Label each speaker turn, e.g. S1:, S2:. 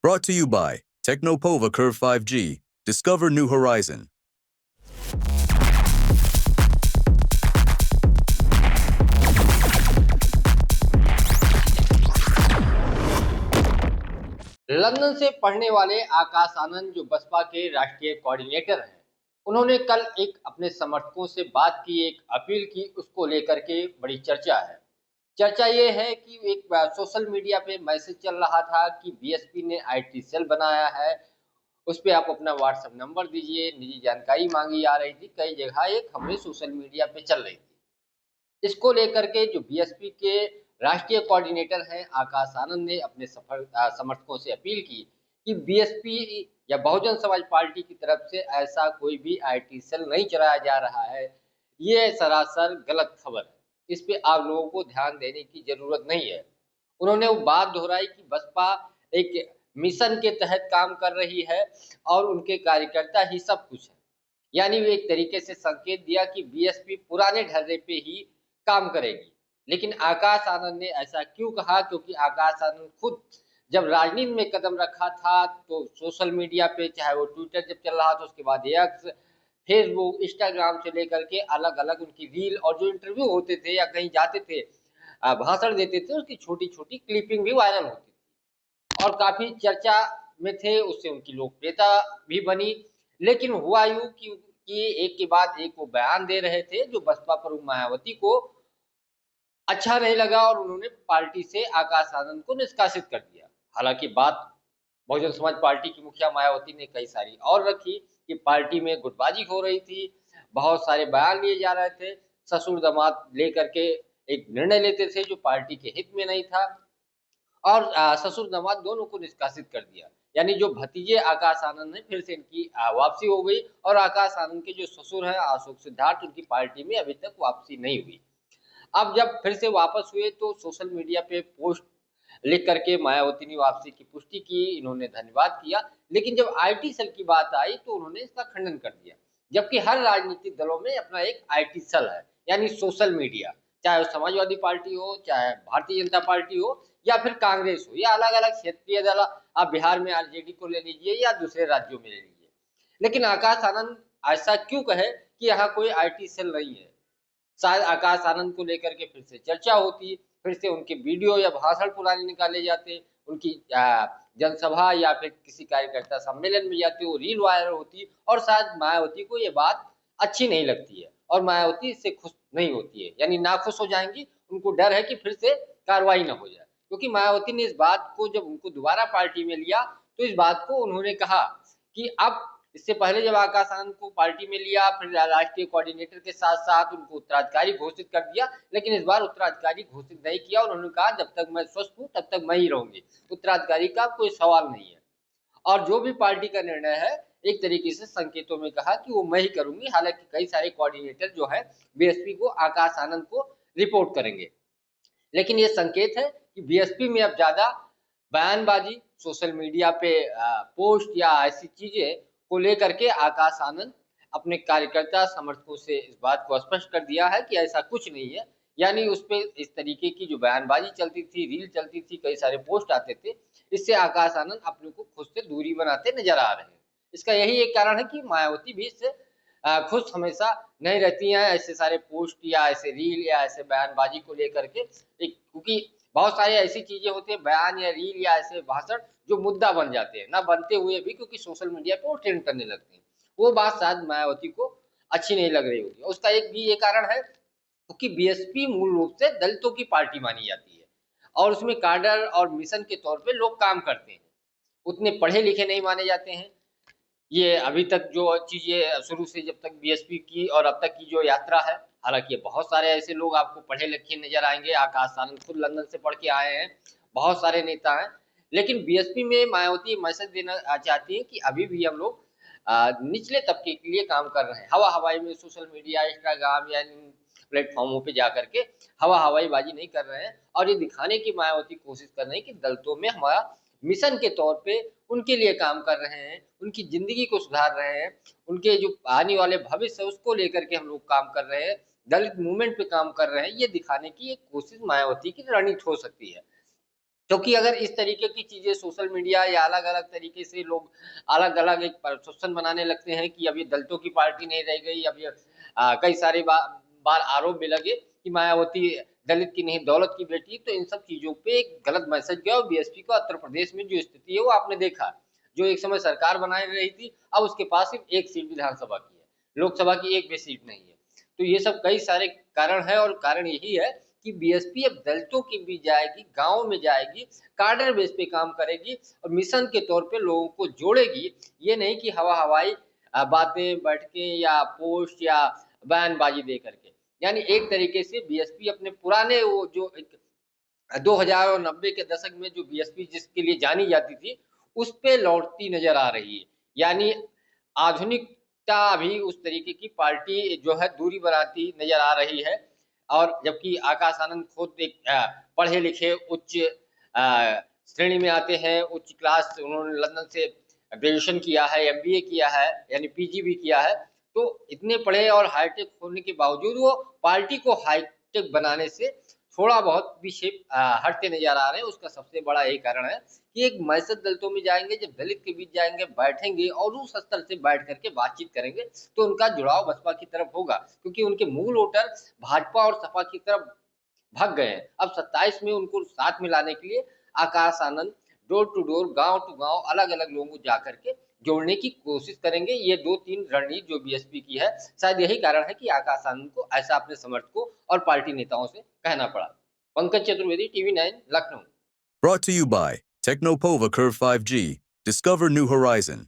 S1: Brought to you by Technopova Curve 5G. Discover new horizon.
S2: London से पढ़ने वाले आकाश आनंद जो बसपा के राष्ट्रीय कोऑर्डिनेटर हैं, उन्होंने कल एक अपने समर्थकों से बात की, एक अपील की, उसको लेकर के बड़ी चर्चा है। चर्चा ये है कि एक सोशल मीडिया पे मैसेज चल रहा था कि बीएसपी ने आईटी सेल बनाया है, उस पे आप अपना व्हाट्सएप नंबर दीजिए, निजी जानकारी मांगी जा रही थी। कई जगह ये खबरें सोशल मीडिया पे चल रही थी। इसको लेकर के जो बीएसपी के राष्ट्रीय कोऑर्डिनेटर हैं आकाश आनंद ने अपने समर्थकों से अपील की कि बीएसपी या बहुजन समाज पार्टी की तरफ से ऐसा कोई भी आईटी सेल नहीं चलाया जा रहा है। ये सरासर गलत खबर है, इस पे आप लोगों को ध्यान देने की जरूरत नहीं है। उन्होंने वो बात दोहराई कि बसपा एक मिशन के तहत काम कर रही है और उनके कार्यकर्ता ही सब कुछ है। यानी वे एक तरीके से संकेत दिया कि बीएसपी पुराने ढर्रे पे ही काम करेगी। लेकिन आकाश आनंद ने ऐसा क्यों कहा? क्योंकि आकाश आनंद खुद जब राजनीति में कदम रखा था तो सोशल मीडिया पे, चाहे वो ट्विटर जब चल रहा था, उसके बाद एक्स, फेसबुक, इंस्टाग्राम से लेकर के अलग अलग उनकी रील और जो इंटरव्यू होते थे या कहीं जाते थे, भाषण देते थे, उसकी छोटी छोटी क्लिपिंग भी वायरल होती थी और काफी चर्चा में थे। उससे उनकी लोकप्रियता भी बनी। लेकिन हुआ यूं कि एक के बाद एक वो बयान दे रहे थे जो बसपा प्रमुख मायावती को अच्छा नहीं लगा और उन्होंने पार्टी से आकाश आनंद को निष्कासित कर दिया। हालांकि बात बहुजन समाज पार्टी की मुखिया मायावती ने कई सारी और रखी कि पार्टी में गुटबाजी हो रही थी, बहुत सारे बयान लिए जा रहे थे, ससुर दामाद लेकर के एक निर्णय लेते थे जो पार्टी के हित में नहीं था और ससुर दामाद दोनों को निष्कासित कर दिया। यानी जो भतीजे आकाश आनंद है, फिर से इनकी वापसी हो गई और आकाश आनंद के जो ससुर हैं अशोक सिद्धार्थ, उनकी पार्टी में अभी तक वापसी नहीं हुई। अब जब फिर से वापस हुए तो सोशल मीडिया पे पोस्ट लिख करके मायावती ने वापसी की पुष्टि की, इन्होंने धन्यवाद किया। लेकिन जब आईटी सेल की बात आई तो उन्होंने इसका खंडन कर दिया। जबकि हर राजनीतिक दलों में अपना एक आईटी सेल है, यानी सोशल मीडिया, चाहे वो समाजवादी पार्टी हो, चाहे भारतीय जनता पार्टी हो या फिर कांग्रेस हो या अलग अलग क्षेत्रीय दल, आप बिहार में आरजेडी को ले लीजिए या दूसरे राज्यों में ले लीजिए। लेकिन आकाश आनंद ऐसा क्यों कहे कि यहाँ कोई आईटी सेल नहीं है? शायद आकाश आनंद को लेकर के फिर से चर्चा होती, फिर से उनके वीडियो या भाषण पुराने निकाले जाते, उनकी जनसभा या फिर किसी कार्यकर्ता सम्मेलन में जाती, वो रील वायरल होती और शायद मायावती को ये बात अच्छी नहीं लगती है और मायावती इससे खुश नहीं होती है, यानी नाखुश हो जाएंगी। उनको डर है कि फिर से कार्रवाई ना हो जाए, क्योंकि मायावती ने इस बात को जब उनको दोबारा पार्टी में लिया तो इस बात को उन्होंने कहा कि अब इससे पहले जब आकाश आनंद को पार्टी में लिया, फिर राष्ट्रीय कोऑर्डिनेटर के साथ साथ उनको उत्तराधिकारी घोषित कर दिया, लेकिन इस बार उत्तराधिकारी घोषित नहीं किया। उन्होंने कहा जब तक मैं स्वस्थ हूं तब तक मैं ही रहूंगी, उत्तराधिकारी का कोई सवाल नहीं है। और जो भी पार्टी का निर्णय है, एक तरीके से संकेतों में कहा कि वो मैं ही करूंगी। हालांकि कई सारे कोऑर्डिनेटर जो है बीएसपी को आकाश आनंद को रिपोर्ट करेंगे, लेकिन ये संकेत है कि बीएसपी में अब ज्यादा बयानबाजी, सोशल मीडिया पे पोस्ट या ऐसी चीजें को लेकर के आकाश आनंद अपने कार्यकर्ता समर्थकों से इस बात को स्पष्ट कर दिया है कि ऐसा कुछ नहीं है। यानी उस पे इस तरीके की जो बयानबाजी चलती थी, रील चलती थी, कई सारे पोस्ट आते थे, इससे आकाश आनंद अपने को खुद से दूरी बनाते नजर आ रहे हैं। इसका यही एक कारण है कि मायावती भी इससे खुश हमेशा नहीं रहती हैं, ऐसे सारे पोस्ट या ऐसे रील या ऐसे बयानबाजी को लेकर के। क्योंकि बहुत सारी ऐसी चीजें होती है, बयान या रील या ऐसे भाषण जो मुद्दा बन जाते हैं, ना बनते हुए भी, क्योंकि सोशल मीडिया पे वो ट्रेंड करने लगते हैं। वो बात शायद मायावती को अच्छी नहीं लग रही होगी। उसका एक भी ये कारण है क्योंकि बीएसपी मूल रूप से दलितों की पार्टी मानी जाती है और उसमें काडर और मिशन के तौर पे लोग काम करते हैं, उतने पढ़े लिखे नहीं माने जाते हैं। ये अभी तक जो चीजें शुरू से जब तक बीएसपी की और अब तक की जो यात्रा है, हालांकि बहुत सारे ऐसे लोग आपको पढ़े लिखे नजर आएंगे। आकाश आनंद खुद लंदन से पढ़ के आए हैं, बहुत सारे नेता हैं। लेकिन बीएसपी में मायावती मैसेज देना चाहती है कि अभी भी हम लोग निचले तबके के लिए काम कर रहे हैं। हवा हवाई में सोशल मीडिया, इंस्टाग्राम या इन प्लेटफॉर्मों पे जाकर के हवा हवाई बाजी नहीं कर रहे हैं और ये दिखाने की मायावती कोशिश कर रहे हैं कि दलितों में हमारा मिशन के तौर पे उनके लिए काम कर रहे हैं, उनकी जिंदगी को सुधार रहे हैं, उनके जो आने वाले भविष्य है उसको लेकर के हम लोग काम कर रहे हैं, दलित मूवमेंट पे काम कर रहे हैं। ये दिखाने की एक कोशिश मायावती की रणनीति हो सकती है। क्योंकि अगर इस तरीके की चीजें सोशल मीडिया या अलग अलग तरीके से लोग अलग अलग एक परसेप्शन बनाने लगते हैं कि अब ये दलितों की पार्टी नहीं रह गई, अब ये कई सारी बार आरोप भी लगे कि मायावती दलित की नहीं दौलत की बेटी, तो इन सब चीजों पे एक गलत मैसेज गया और बीएसपी का उत्तर प्रदेश में जो स्थिति है वो आपने देखा। जो एक समय सरकार बनाई रही थी, अब उसके पास सिर्फ एक सीट विधानसभा की है, लोकसभा की एक भी सीट नहीं है। तो ये सब कई सारे कारण है और कारण यही है कि बीएसपी अब दलितों के बीच जाएगी, गाँव में जाएगी, कार्डर बेस पे काम करेगी और मिशन के तौर पे लोगों को जोड़ेगी। ये नहीं कि हवा-हवाई बातें, बैठकें या पोस्ट या बयानबाजी दे करके। यानी एक तरीके से बीएसपी अपने पुराने वो जो एक 2000 और 90 के दशक में जो बीएसपी जिसके लिए जानी जाती थी, उस पे लौटती नज़र आ रही है। यानी आधुनिकता अभी उस तरीके की पार्टी जो है दूरी बनाती नज़र आ रही है और जबकि आकाश आनंद खुद एक पढ़े-लिखे उच्च श्रेणी में आते हैं, उच्च क्लास उन्होंने लंदन से ग्रेजुएशन किया है, एमबीए किया है, यानी पीजी भी किया है। तो इतने पढ़े और हाईटेक होने के बावजूद वो पार्टी को हाईटेक बनाने से थोड़ा बहुत पीछे हटते नज़र आ रहे हैं। उसका सबसे बड़ा यही कारण है कि एक मैसेज दलितों में जाएँगे, जब दलित के बीच जाएँगे, बैठेंगे और उस स्तर से बैठ कर के बातचीत करेंगे, तो उनका जुड़ाव बसपा की तरफ होगा। क्योंकि उनके मूल वोटर भाजपा और सपा की तरफ भाग गए हैं। अब 27 में उनको साथ में लाने के लिए Akash Anand door to door, गाँव टू गाँव अलग-अलग लोगों को जाकर के जोड़ने की कोशिश करेंगे। ये 2-3 रणनीति जो बीएसपी की है, शायद यही कारण है कि आकाश आनंद को ऐसा अपने समर्थकों और पार्टी नेताओं से कहना पड़ा। Pankaj Chaturvedi, TV 9, Lucknow.
S1: Brought to you by Technopova Curve 5G. Discover new horizon.